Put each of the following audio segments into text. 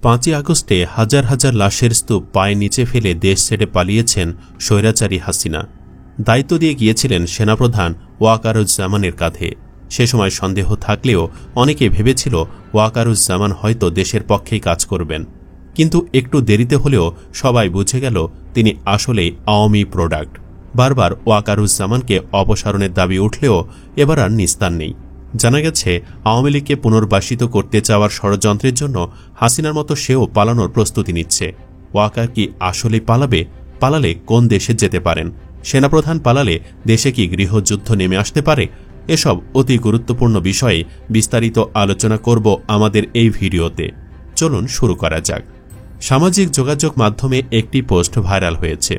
5ই আগস্টে হাজার হাজার লাশের স্তূপ পায়ে নিচে ফেলে দেশ ছেড়ে পালিয়েছেন স্বৈরাচারী হাসিনা। দায়িত্ব দিয়ে গিয়েছিলেন সেনাপ্রধান ওয়াকারুজ্জামানের কাঁধে। সে সময় সন্দেহ থাকলেও অনেকে ভেবেছিল ওয়াকারুজ্জামান হয়তো দেশের পক্ষেই কাজ করবেন, কিন্তু একটু দেরিতে হলেও সবাই বুঝে গেল তিনি আসলেই আওয়ামী প্রোডাক্ট। বারবার ওয়াকারুজ্জামানকে অপসারণের দাবি উঠলেও এবার আর নিস্তার নেই। জানা গেছে আওয়ামী লীগকে পুনর্বাসিত করতে চাওয়ার ষড়যন্ত্রের জন্য হাসিনার মতো সেও পালানোর প্রস্তুতি নিচ্ছে। ওয়াকার কি আসলেই পালাবে? পালালে কোন দেশে যেতে পারেন? সেনাপ্রধান পালালে দেশে কি গৃহযুদ্ধ নেমে আসতে পারে? এসব অতি গুরুত্বপূর্ণ বিষয়ে বিস্তারিত আলোচনা করব আমাদের এই ভিডিওতে। চলুন শুরু করা যাক। সামাজিক যোগাযোগ মাধ্যমে একটি পোস্ট ভাইরাল হয়েছে,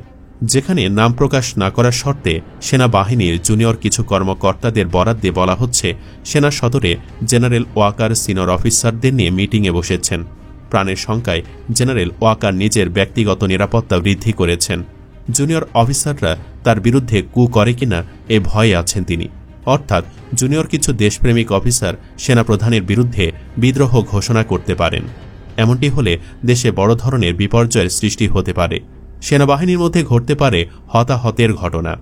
যেখানে নাম প্রকাশ না করার শর্তে সেনাবাহিনীর জুনিয়র কিছু কর্মকর্তাদের বরাত দিয়ে বলা হচ্ছে সেনা সদরে জেনারেল ওয়াকার সিনিয়র অফিসারদের নিয়ে মিটিংয়ে বসেছেন। প্রাণের শঙ্কায় জেনারেল ওয়াকার নিজের ব্যক্তিগত নিরাপত্তা বৃদ্ধি করেছেন। জুনিয়র অফিসাররা তার বিরুদ্ধে কু করে কিনা এ ভয়ে আছেন তিনি। অর্থাৎ জুনিয়র কিছু দেশপ্রেমিক অফিসার সেনাপ্রধানের বিরুদ্ধে বিদ্রোহ ঘোষণা করতে পারেন। এমনটি হলে দেশে বড় ধরনের বিপর্যয়ের সৃষ্টি হতে পারে। সেনাবাহিনীর মধ্যে ঘটতে পারে হতাহতের ঘটনা।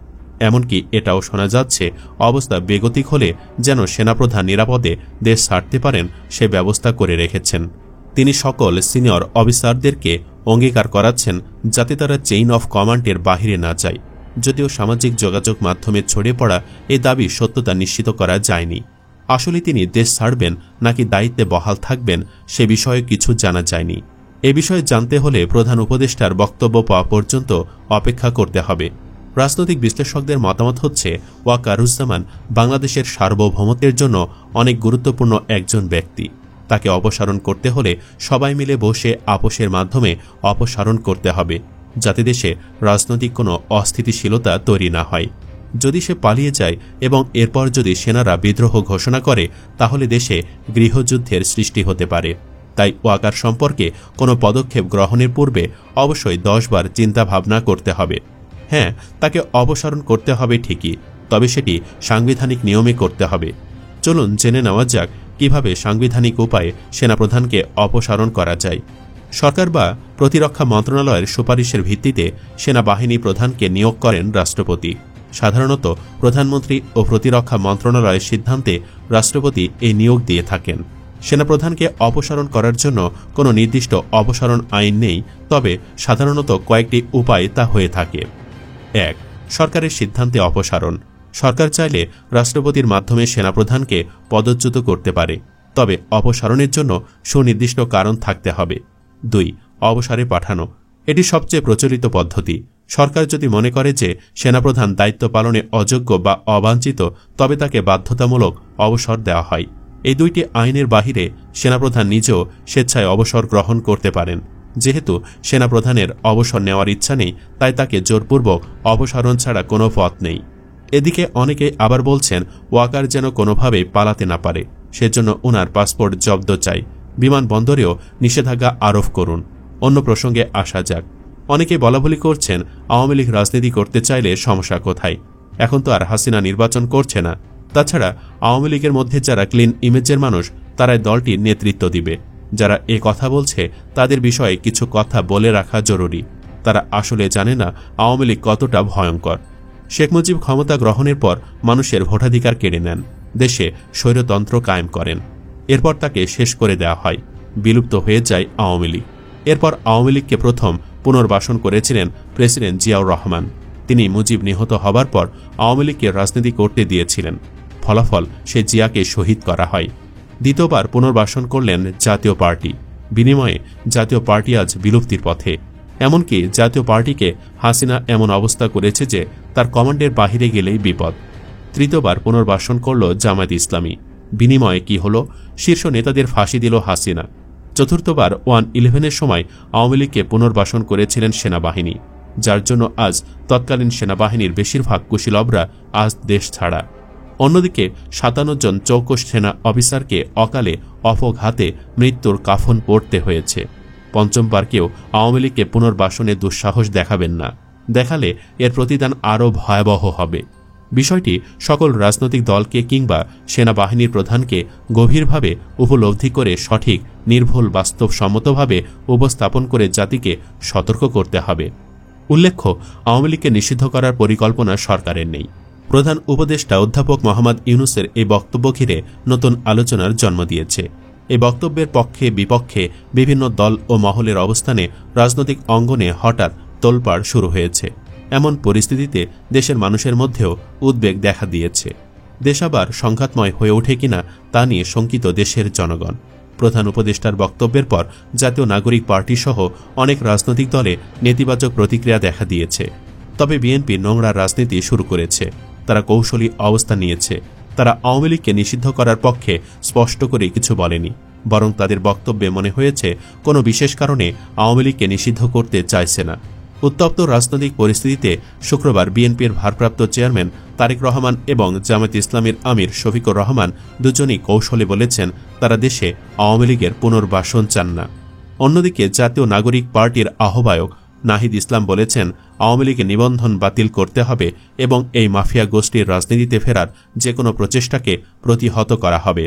এমনকি এটাও শোনা যাচ্ছে অবস্থা বেগতিক হলে যেন সেনাপ্রধান নিরাপদে দেশ ছাড়তে পারেন সে ব্যবস্থা করে রেখেছেন। তিনি সকল সিনিয়র অফিসারদেরকে অঙ্গীকার করাচ্ছেন যাতে তারা চেইন অফ কমান্ডের বাহিরে না যায়। যদিও সামাজিক যোগাযোগ মাধ্যমে ছড়িয়ে পড়া এই দাবি সত্যতা নিশ্চিত করা যায়নি। আসলে তিনি দেশ ছাড়বেন নাকি দায়িত্বে বহাল থাকবেন সে বিষয়ে কিছু জানা যায়নি। এ বিষয়ে জানতে হলে প্রধান উপদেষ্টার বক্তব্য পাওয়া পর্যন্ত অপেক্ষা করতে হবে। রাজনৈতিক বিশ্লেষকদের মতামত হচ্ছে ওয়াকারুজ্জামান বাংলাদেশের সার্বভৌমত্বের জন্য অনেক গুরুত্বপূর্ণ একজন ব্যক্তি। তাকে অপসারণ করতে হলে সবাই মিলে বসে আপোষের মাধ্যমে অপসারণ করতে হবে, যাতে দেশে রাজনৈতিক কোনো অস্থিতিশীলতা তৈরি না হয়। যদি সে পালিয়ে যায় এবং এরপর যদি সেনারা বিদ্রোহ ঘোষণা করে তাহলে দেশে গৃহযুদ্ধের সৃষ্টি হতে পারে। তাই ওয়াকার সম্পর্কে কোনো পদক্ষেপ গ্রহণের পূর্বে অবশ্যই 10 বার চিন্তা ভাবনা করতে হবে। হ্যাঁ, তাকে অপসারণ করতে হবে ঠিকই, তবে সেটি সাংবিধানিক নিয়মে করতে হবে। চলুন জেনে নেওয়া যাক কিভাবে সাংবিধানিক উপায়ে সেনাপ্রধানকে অপসারণ করা যায়। সরকার বা প্রতিরক্ষা মন্ত্রণালয়ের সুপারিশের ভিত্তিতে সেনাবাহিনী প্রধানকে নিয়োগ করেন রাষ্ট্রপতি। সাধারণত প্রধানমন্ত্রী ও প্রতিরক্ষা মন্ত্রণালয়ের সিদ্ধান্তে রাষ্ট্রপতি এই নিয়োগ দিয়ে থাকেন। সেনাপ্রধানকে অপসারণ করার জন্য কোনো নির্দিষ্ট অপসারণ আইন নেই, তবে সাধারণত কয়েকটি উপায় তা হয়ে থাকে। 1. সরকারের সিদ্ধান্তে অপসারণ। সরকার চাইলে রাষ্ট্রপতির মাধ্যমে সেনাপ্রধানকে পদচ্যুত করতে পারে, তবে অপসারণের জন্য সুনির্দিষ্ট কারণ থাকতে হবে। 2. অবসরে পাঠানো। এটি সবচেয়ে প্রচলিত পদ্ধতি। সরকার যদি মনে করে যে সেনাপ্রধান দায়িত্ব পালনে অযোগ্য বা অবাঞ্ছিত, তবে তাকে বাধ্যতামূলক অবসর দেওয়া হয়। এই দুইটি আইনের বাহিরে সেনাপ্রধান নিজেও স্বেচ্ছায় অবসর গ্রহণ করতে পারেন। যেহেতু সেনাপ্রধানের অবসর নেওয়ার ইচ্ছা নেই, তাই তাকে জোরপূর্বক অপসারণ ছাড়া কোনো পথ নেই। এদিকে অনেকে আবার বলছেন ওয়াকার যেন কোনোভাবেই পালাতে না পারে, সেজন্য ওনার পাসপোর্ট জব্দ চাই। বিমানবন্দরেও নিষেধাজ্ঞা আরোপ করুন। অন্য প্রসঙ্গে আসা যাক। অনেকে বলাবলি করছেন আওয়ামী লীগ রাজনীতি করতে চাইলে সমস্যা কোথায়? এখন তো আর হাসিনা নির্বাচন করছে না। তাছাড়া আওয়ামী লীগের মধ্যে যারা ক্লিন ইমেজের মানুষ তারাই দলটির নেতৃত্ব দিবে। যারা এ কথা বলছে তাদের বিষয়ে কিছু কথা বলে রাখা জরুরি। তারা আসলে জানে না আওয়ামী লীগ কতটা ভয়ঙ্কর। শেখ মুজিব ক্ষমতা গ্রহণের পর মানুষের ভোটাধিকার কেড়ে নেন, দেশে স্বৈরতন্ত্র কায়েম করেন। এরপর তাকে শেষ করে দেওয়া হয়, বিলুপ্ত হয়ে যায় আওয়ামী লীগ। এরপর আওয়ামী লীগকে প্রথম পুনর্বাসন করেছিলেন প্রেসিডেন্ট জিয়াউর রহমান। তিনি মুজিব নিহত হবার পর আওয়ামী লীগকে রাজনীতি করতে দিয়েছিলেন। ফলাফল সে জিয়াকে শহীদ করা হয়। দ্বিতীয়বার পুনর্বাসন করলেন জাতীয় পার্টি। বিনিময়ে জাতীয় পার্টি আজ বিলুপ্তির পথে। এমনকি জাতীয় পার্টিকে হাসিনা এমন অবস্থা করেছে যে তার কমান্ডের বাহিরে গেলেই বিপদ। তৃতীয়বার পুনর্বাসন করল জামায়াত ইসলামী। বিনিময়ে কি হল? শীর্ষ নেতাদের ফাঁসি দিল হাসিনা। চতুর্থবার 1/11-এর সময় আওয়ামী লীগকে পুনর্বাসন করেছিলেন সেনাবাহিনী, যার জন্য আজ তৎকালীন সেনাবাহিনীর বেশিরভাগ কুশীলবরা আজ দেশ ছাড়া। অন্যদিকে 57 জন চৌকস সেনা অফিসারকে অকালে অপঘাতে মৃত্যুর কাফন পড়তে হয়েছে। পঞ্চমবারকেও আওয়ামী লীগকে পুনর্বাসনে দুঃসাহস দেখাবেন না। দেখালে এর প্রতিদান আরও ভয়াবহ হবে। বিষয়টি সকল রাজনৈতিক দলকে কিংবা সেনাবাহিনীর প্রধানকে গভীরভাবে উপলব্ধি করে সঠিক, নির্ভুল, বাস্তবসম্মতভাবে উপস্থাপন করে জাতিকে সতর্ক করতে হবে। উল্লেখ্য, আওয়ামী লীগকে নিষিদ্ধ করার পরিকল্পনা সরকারের নেই। প্রধান উপদেষ্টা অধ্যাপক মোহাম্মদ ইউনূসের এই বক্তব্য ঘিরে নতুন আলোচনার জন্ম দিয়েছে। এই বক্তব্যের পক্ষে বিপক্ষে বিভিন্ন দল ও মহলের অবস্থানে রাজনৈতিক অঙ্গনে হঠাৎ তোলপাড় শুরু হয়েছে। এমন পরিস্থিতিতে দেশের মানুষের মধ্যেও উদ্বেগ দেখা দিয়েছে। দেশ আবার সংঘাতময় হয়ে ওঠে কিনা তা নিয়ে শঙ্কিত দেশের জনগণ। প্রধান উপদেষ্টার বক্তব্যের পর জাতীয় নাগরিক পার্টি সহ অনেক রাজনৈতিক দলে নেতিবাচক প্রতিক্রিয়া দেখা দিয়েছে। তবে বিএনপি নোংরা রাজনীতি শুরু করেছে। তারা কৌশলী অবস্থান নিয়েছে। তারা আওয়ামী লীগকে নিষিদ্ধ করার পক্ষে স্পষ্ট করে কিছু বলেনি, বরং তাদের বক্তব্যে মনে হয়েছে কোনো বিশেষ কারণে আওয়ামী লীগকে নিষিদ্ধ করতে চাইছে না। উত্তপ্ত রাজনৈতিক পরিস্থিতিতে শুক্রবার বিএনপির ভারপ্রাপ্ত চেয়ারম্যান তারেক রহমান এবং জামায়াত ইসলামীর আমির শফিকুর রহমান দুজনই কৌশলে বলেছেন তারা দেশে আওয়ামী লীগের পুনর্বাসন চান না। অন্যদিকে জাতীয় নাগরিক পার্টির আহ্বায়ক নাহিদ ইসলাম বলেছেন আওয়ামী লীগের নিবন্ধন বাতিল করতে হবে এবং এই মাফিয়া গোষ্ঠীর রাজনীতিতে ফেরার যে কোনো প্রচেষ্টাকে প্রতিহত করা হবে।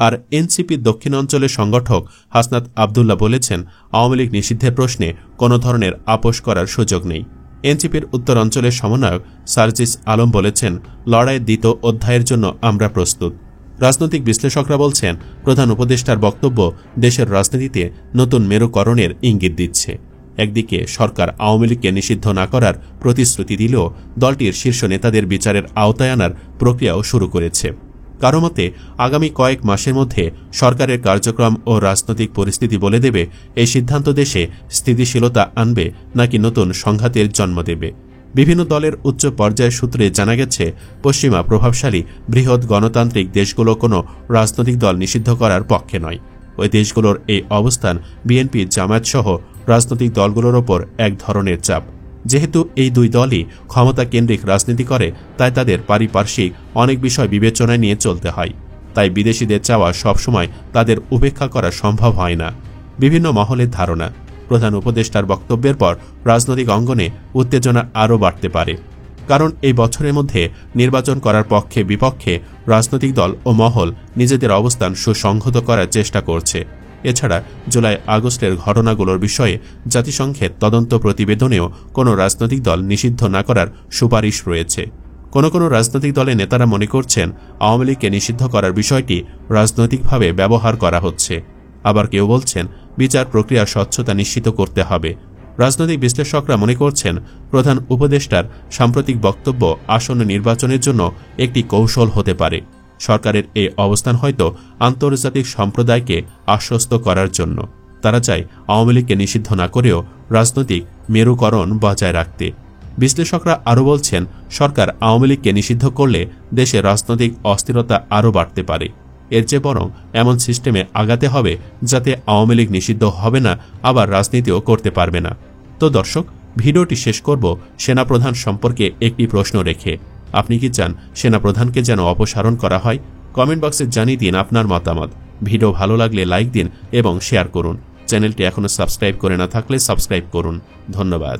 আর এনসিপির দক্ষিণাঞ্চলের সংগঠক হাসনাত আবদুল্লাহ বলেছেন আওয়ামী লীগ নিষিদ্ধের প্রশ্নে কোনো ধরনের আপোষ করার সুযোগ নেই। এনসিপির উত্তরাঞ্চলের সমন্বয়ক সার্জিস আলম বলেছেন লড়াইয়ের দ্বিতীয় অধ্যায়ের জন্য আমরা প্রস্তুত। রাজনৈতিক বিশ্লেষকরা বলছেন প্রধান উপদেষ্টার বক্তব্য দেশের রাজনীতিতে নতুন মেরুকরণের ইঙ্গিত দিচ্ছে। একদিকে সরকার আওয়ামী লীগকে নিষিদ্ধ না করার প্রতিশ্রুতি দিলেও দলটির শীর্ষ নেতাদের বিচারের আওতায় আনার প্রক্রিয়াও শুরু করেছে। কারো মতে আগামী কয়েক মাসের মধ্যে সরকারের কার্যক্রম ও রাজনৈতিক পরিস্থিতি বলে দেবে এই সিদ্ধান্ত দেশে স্থিতিশীলতা আনবে নাকি নতুন সংঘাতের জন্ম দেবে। বিভিন্ন দলের উচ্চ পর্যায়ের সূত্রে জানা গেছে পশ্চিমা প্রভাবশালী বৃহৎ গণতান্ত্রিক দেশগুলো কোনো রাজনৈতিক দল নিষিদ্ধ করার পক্ষে নয়। ওই দেশগুলোর এই অবস্থান বিএনপি, জামায়াত সহ রাজনৈতিক দলগুলোর ওপর এক ধরনের চাপ। যেহেতু এই দুই দলই ক্ষমতা কেন্দ্রিক রাজনীতি করে, তাই তাদের পারিপার্শ্বিক অনেক বিষয় বিবেচনায় নিয়ে চলতে হয়। তাই বিদেশিদের চাওয়া সবসময় তাদের উপেক্ষা করা সম্ভব হয় না। বিভিন্ন মহলের ধারণা প্রধান উপদেষ্টার বক্তব্যের পর রাজনৈতিক অঙ্গনে উত্তেজনা আরও বাড়তে পারে। কারণ এই বছরের মধ্যে নির্বাচন করার পক্ষে বিপক্ষে রাজনৈতিক দল ও মহল নিজেদের অবস্থান সুসংহত করার চেষ্টা করছে। এছাড়া জুলাই আগস্টের ঘটনাগুলোর বিষয়ে জাতিসংঘের তদন্ত প্রতিবেদনেও কোনো রাজনৈতিক দল নিষিদ্ধ না করার সুপারিশ রয়েছে। কোনো রাজনৈতিক দলের নেতারা মনে করছেন আওয়ামী লীগকে নিষিদ্ধ করার বিষয়টি রাজনৈতিকভাবে ব্যবহার করা হচ্ছে। আবার কেউ বলছেন বিচার প্রক্রিয়ার স্বচ্ছতা নিশ্চিত করতে হবে। রাজনৈতিক বিশ্লেষকরা মনে করছেন প্রধান উপদেষ্টার সাম্প্রতিক বক্তব্য আসন্ন নির্বাচনের জন্য একটি কৌশল হতে পারে। সরকারের এই অবস্থান হয়তো আন্তর্জাতিক সম্প্রদায়কে আশ্বস্ত করার জন্য। তারা চায় আওয়ামী লীগকে নিষিদ্ধ না করেও রাজনৈতিক মেরুকরণ বজায় রাখতে। বিশ্লেষকরা আরও বলছেন সরকার আওয়ামী লীগকে নিষিদ্ধ করলে দেশে রাজনৈতিক অস্থিরতা আরও বাড়তে পারে। এর চেয়ে বরং এমন সিস্টেমে আগাতে হবে যাতে আওয়ামী লীগ নিষিদ্ধ হবে না, আবার রাজনীতিও করতে পারবে না। তো দর্শক, ভিডিওটি শেষ করব সেনাপ্রধান সম্পর্কে একটি প্রশ্ন রেখে। আপনি কি চান সেনাপ্রধানকে যেন অপসারণ করা হয়? কমেন্ট বক্সে জানিয়ে দিন আপনার মতামত। ভিডিও ভালো লাগলে লাইক দিন এবং শেয়ার করুন। চ্যানেলটি এখনও সাবস্ক্রাইব করে না থাকলে সাবস্ক্রাইব করুন। ধন্যবাদ।